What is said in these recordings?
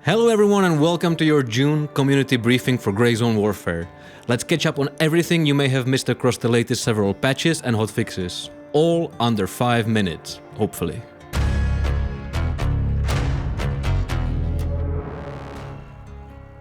Hello everyone and welcome to your June community briefing for Grey Zone Warfare. Let's catch up on everything you may have missed across the latest several patches and hotfixes. All under 5 minutes, hopefully.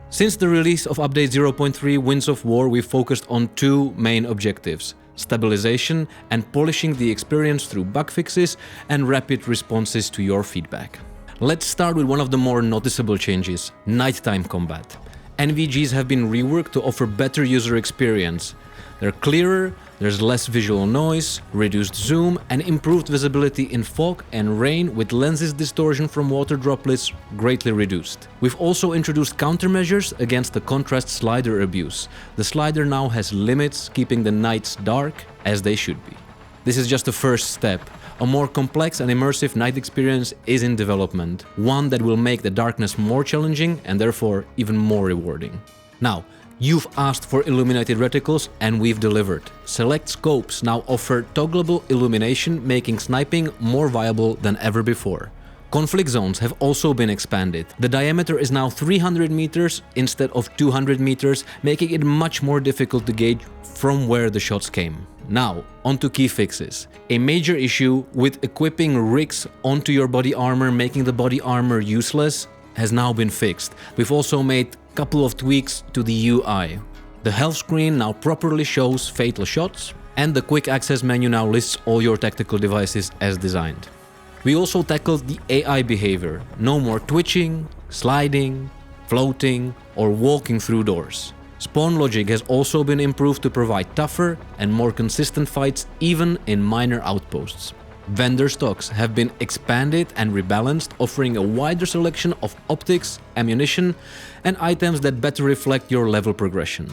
Since the release of Update 0.3 Winds of War, we focused on two main objectives: stabilization and polishing the experience through bug fixes and rapid responses to your feedback. Let's start with one of the more noticeable changes: nighttime combat. NVGs have been reworked to offer better user experience. They're clearer, there's less visual noise, reduced zoom, and improved visibility in fog and rain, with lenses distortion from water droplets greatly reduced. We've also introduced countermeasures against the contrast slider abuse. The slider now has limits, keeping the nights dark as they should be. This is just the first step. A more complex and immersive night experience is in development, one that will make the darkness more challenging and therefore even more rewarding. Now, you've asked for illuminated reticles and we've delivered. Select scopes now offer toggleable illumination, making sniping more viable than ever before. Conflict zones have also been expanded. The diameter is now 300 meters instead of 200 meters, making it much more difficult to gauge from where the shots came. Now, onto key fixes. A major issue with equipping rigs onto your body armor, making the body armor useless, has now been fixed. We've also made a couple of tweaks to the UI. The health screen now properly shows fatal shots, and the quick access menu now lists all your tactical devices as designed. We also tackled the AI behavior. No more twitching, sliding, floating, or walking through doors. Spawn logic has also been improved to provide tougher and more consistent fights even in minor outposts. Vendor stocks have been expanded and rebalanced, offering a wider selection of optics, ammunition, and items that better reflect your level progression.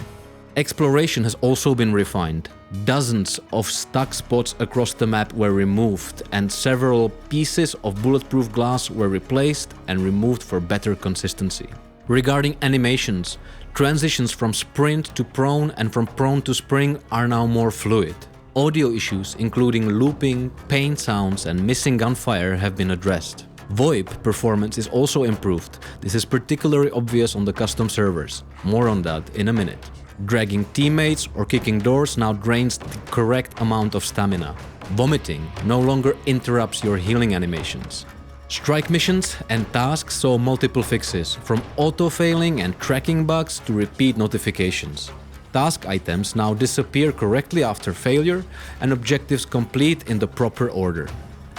Exploration has also been refined. Dozens of stuck spots across the map were removed, and several pieces of bulletproof glass were replaced and removed for better consistency. Regarding animations, transitions from sprint to prone and from prone to spring are now more fluid. Audio issues, including looping, pain sounds, and missing gunfire, have been addressed. VoIP performance is also improved. This is particularly obvious on the custom servers. More on that in a minute. Dragging teammates or kicking doors now drains the correct amount of stamina. Vomiting no longer interrupts your healing animations. Strike missions and tasks saw multiple fixes, from auto-failing and tracking bugs to repeat notifications. Task items now disappear correctly after failure, and objectives complete in the proper order.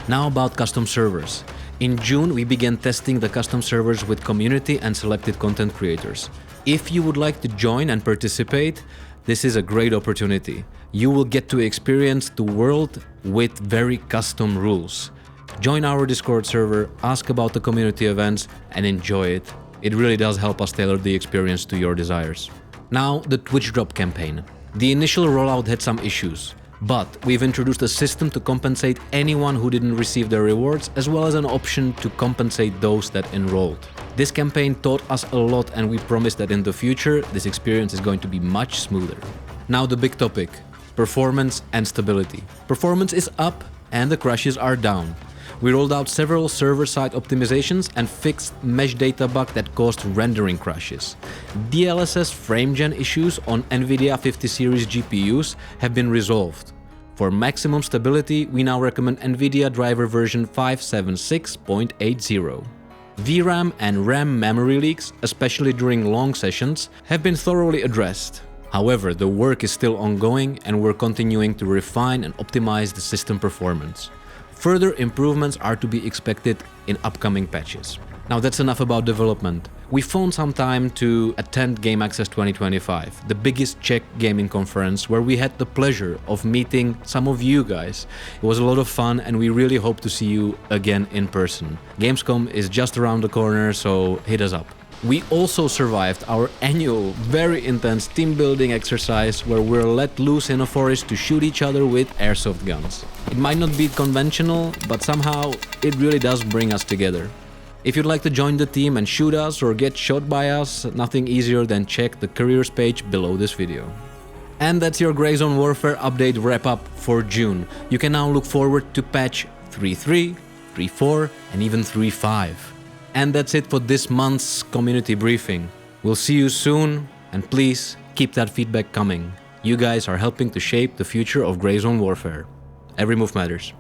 Now about custom servers. In June, we began testing the custom servers with community and selected content creators. If you would like to join and participate, this is a great opportunity. You will get to experience the world with very custom rules. Join our Discord server, ask about the community events, and enjoy it. It really does help us tailor the experience to your desires. Now, the Twitch drop campaign. The initial rollout had some issues, but we've introduced a system to compensate anyone who didn't receive their rewards, as well as an option to compensate those that enrolled. This campaign taught us a lot, and we promise that in the future, this experience is going to be much smoother. Now the big topic: performance and stability. Performance is up and the crashes are down. We rolled out several server-side optimizations and fixed mesh data bug that caused rendering crashes. DLSS frame-gen issues on NVIDIA 50 series GPUs have been resolved. For maximum stability, we now recommend NVIDIA driver version 576.80. VRAM and RAM memory leaks, especially during long sessions, have been thoroughly addressed. However, the work is still ongoing and we're continuing to refine and optimize the system performance. Further improvements are to be expected in upcoming patches. Now that's enough about development. We found some time to attend Game Access 2025, the biggest Czech gaming conference, where we had the pleasure of meeting some of you guys. It was a lot of fun and we really hope to see you again in person. Gamescom is just around the corner, so hit us up. We also survived our annual, very intense team building exercise where we're let loose in a forest to shoot each other with airsoft guns. It might not be conventional, but somehow it really does bring us together. If you'd like to join the team and shoot us or get shot by us, nothing easier than check the careers page below this video. And that's your Grey Zone Warfare update wrap-up for June. You can now look forward to patch 3.3, 3.4, and even 3.5. And that's it for this month's community briefing. We'll see you soon, and please keep that feedback coming. You guys are helping to shape the future of Gray Zone warfare. Every move matters.